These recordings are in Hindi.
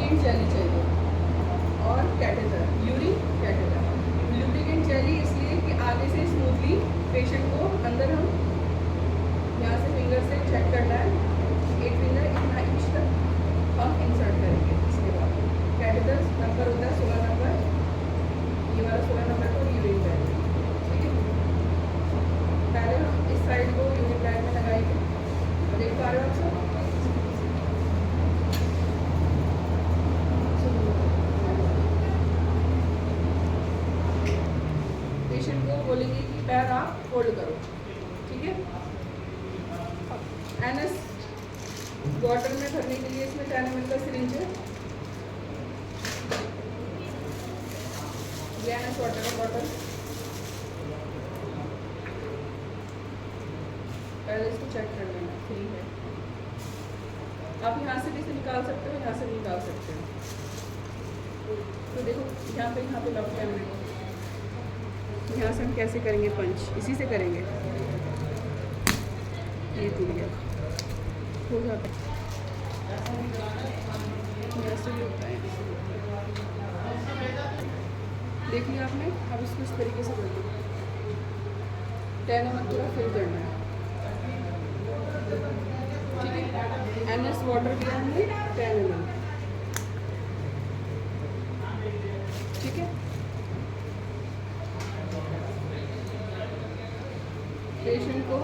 लुब्रिकेंट जेली चाहिए और कैटेटर, यूरिन कैटेटर। लुब्रिकेंट जेली इसलिए कि आगे से स्मूथली पेशेंट को अंदर हम यहाँ से फिंगर से चेक करना है, 8 फिंगर इतना इंच तक हम इंसर्ट करेंगे। इसके बाद कैटेटर नंबर होता है 16 नंबर, ये वाला 16 नंबर को यूरिन बैग, ठीक है। पहले हम इस साइड को यूरिन बैग में लगाएंगे, देख पा रहे हो आप सब। पेशेंट को बोलेंगे कि पैर आप होल्ड करो, ठीक है। एनएस वाटर में भरने के लिए इसमें 10 ml का सिरिंज है, ये एनएस वाटर का बॉटल। पहले इसको चेक कर लेना फ्री है। आप यहाँ से भी इसे निकाल सकते हो, यहाँ से भी निकाल सकते हो। तो देखो यहाँ पे लॉक कैमरे को, यहाँ से हम कैसे करेंगे पंच, इसी से करेंगे। ये टूट गया, हो जाता है, ऐसे भी होता है। देख लिया आपने, अब इसको इस तरीके से कर दो। 10 ml पूरा फिल करना है, ठीक है। एनएस वाटर दिया हमने 10 ml, ठीक है। पेशेंट को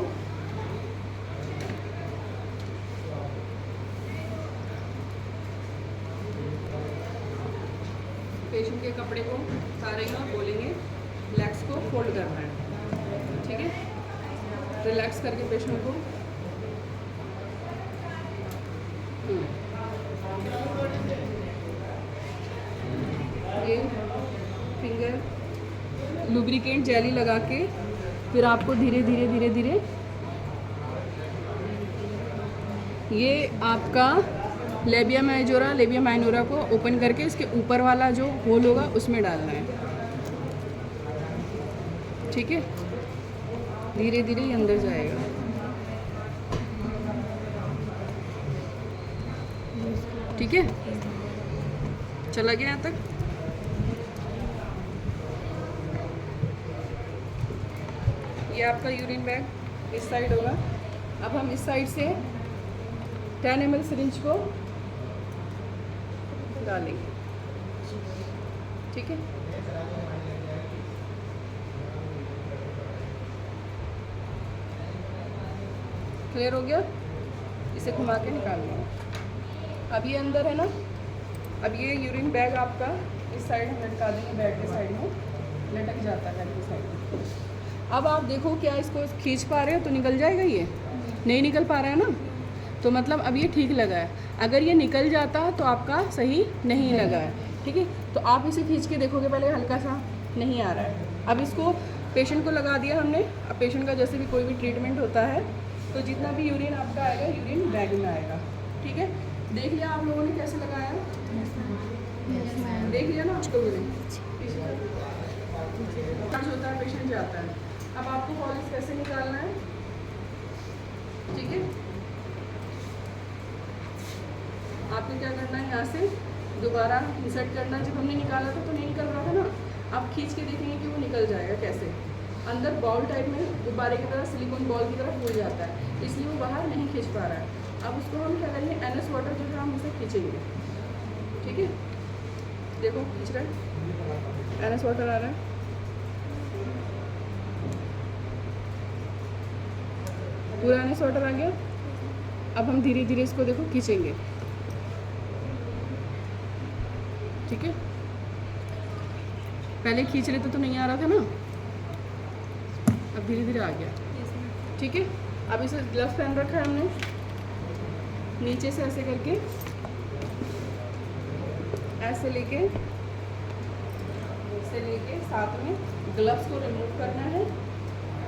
के कपड़े को उतारेंगे और बोलेंगे लेग्स को फोल्ड करना है, ठीक है। रिलैक्स करके पेशेंट को ये फिंगर लुब्रिकेंट जेली लगा के फिर आपको धीरे धीरे ये आपका लेबिया मेजोरा, लेबिया माइनोरा को ओपन करके इसके ऊपर वाला जो होल होगा उसमें डालना है, ठीक है। धीरे धीरे ये अंदर जाएगा। ठीक है, चला गया यहाँ तक। ये आपका यूरिन बैग इस साइड होगा। अब हम इस साइड से 10 ml सिरिंज को डालेंगे, ठीक है। क्लियर हो गया? इसे घुमा के निकाल लेंगे। अब ये अंदर है ना, अब ये यूरिन बैग आपका इस साइड हम लटका देंगे, बेड के साइड में लटक जाता है, बेड के साइड में। अब आप देखो क्या इसको खींच पा रहे हो तो निकल जाएगा, ये नहीं निकल पा रहा है ना, तो मतलब अब ये ठीक लगा है। अगर ये निकल जाता तो आपका सही नहीं लगा है, ठीक है। तो आप इसे खींच के देखोगे, पहले हल्का सा नहीं आ रहा है। अब इसको पेशेंट को लगा दिया हमने। अब पेशेंट का जैसे भी कोई भी ट्रीटमेंट होता है तो जितना भी यूरिन आपका आएगा यूरिन बैग में आएगा, ठीक है। देख लिया आप लोगों ने कैसे लगाया? देख लिया ना उसको होता है, पेशेंट जाता है। अब आपको पॉलिश कैसे निकालना है, ठीक है। आपको क्या करना है, यहाँ से दोबारा इंसर्ट करना। जब हमने निकाला था तो नहीं निकल रहा था ना, आप खींच के देखेंगे कि वो निकल जाएगा कैसे। अंदर बॉल टाइप में गुब्बारे की तरह, सिलिकॉन बॉल की तरह फूल जाता है, इसलिए वो बाहर नहीं खींच पा रहा है। अब उसको हम क्या करेंगे, एनएस वाटर जो है हम उसे खींचेंगे, ठीक है। देखो खींच रहा है, एनएस वाटर आ रहा है। पूरा एनएस वाटर आ गया। अब हम धीरे धीरे इसको देखो खींचेंगे, ठीक है। पहले खींच रहे थे तो नहीं आ रहा था ना, अब धीरे धीरे आ गया, ठीक है। अब इसे ग्लव्स पहन रखा है हमने, नीचे से ऐसे करके ऐसे लेके साथ में ग्लव्स को रिमूव करना है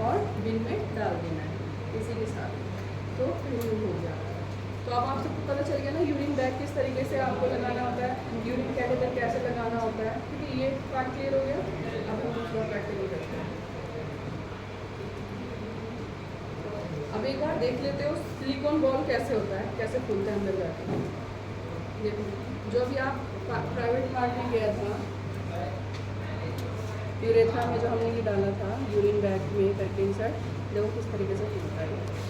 और बिन में डाल देना है इसी के साथ, तो रिमूव हो जाएगा। तो अब आप सबको पता चल गया ना यूरिन बैग किस तरीके से आपको लगाना होता है, यूरिन कैटेटर कैसे लगाना होता है, क्योंकि ये पार्ट क्लियर हो गया। अब हम दूसरा प्रैक्टिकल करते हैं। अब एक बार देख लेते हो सिलिकॉन बॉल कैसे होता है, कैसे खुलता है अंदर जाके। देखो जो भी आप प्राइवेट पार्ट में गया था, यूरेथ्रा में जो हमने ये डाला था यूरिन बैग में करके इंसर्ट, देखो किस तरीके से खुलता है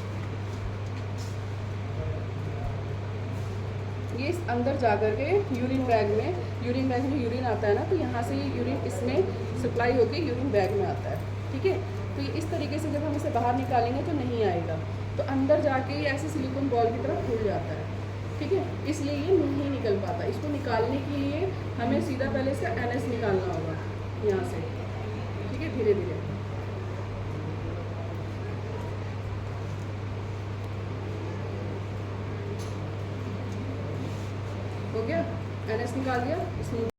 ये इस अंदर जा कर के यूरिन बैग में यूरिन आता है ना, तो यहाँ से ये यूरिन इसमें सप्लाई होकर यूरिन बैग में आता है। ठीक है, तो ये इस तरीके से जब हम इसे बाहर निकालेंगे तो नहीं आएगा, तो अंदर जाके ये ऐसे सिलिकॉन बॉल की तरह खुल जाता है। ठीक है, इसलिए ये नहीं निकल पाता। इसको निकालने के लिए हमें सीधा पहले से NS निकालना होगा यहाँ से। ठीक है, धीरे धीरे। हो गया, NS निकाल दिया इसमें।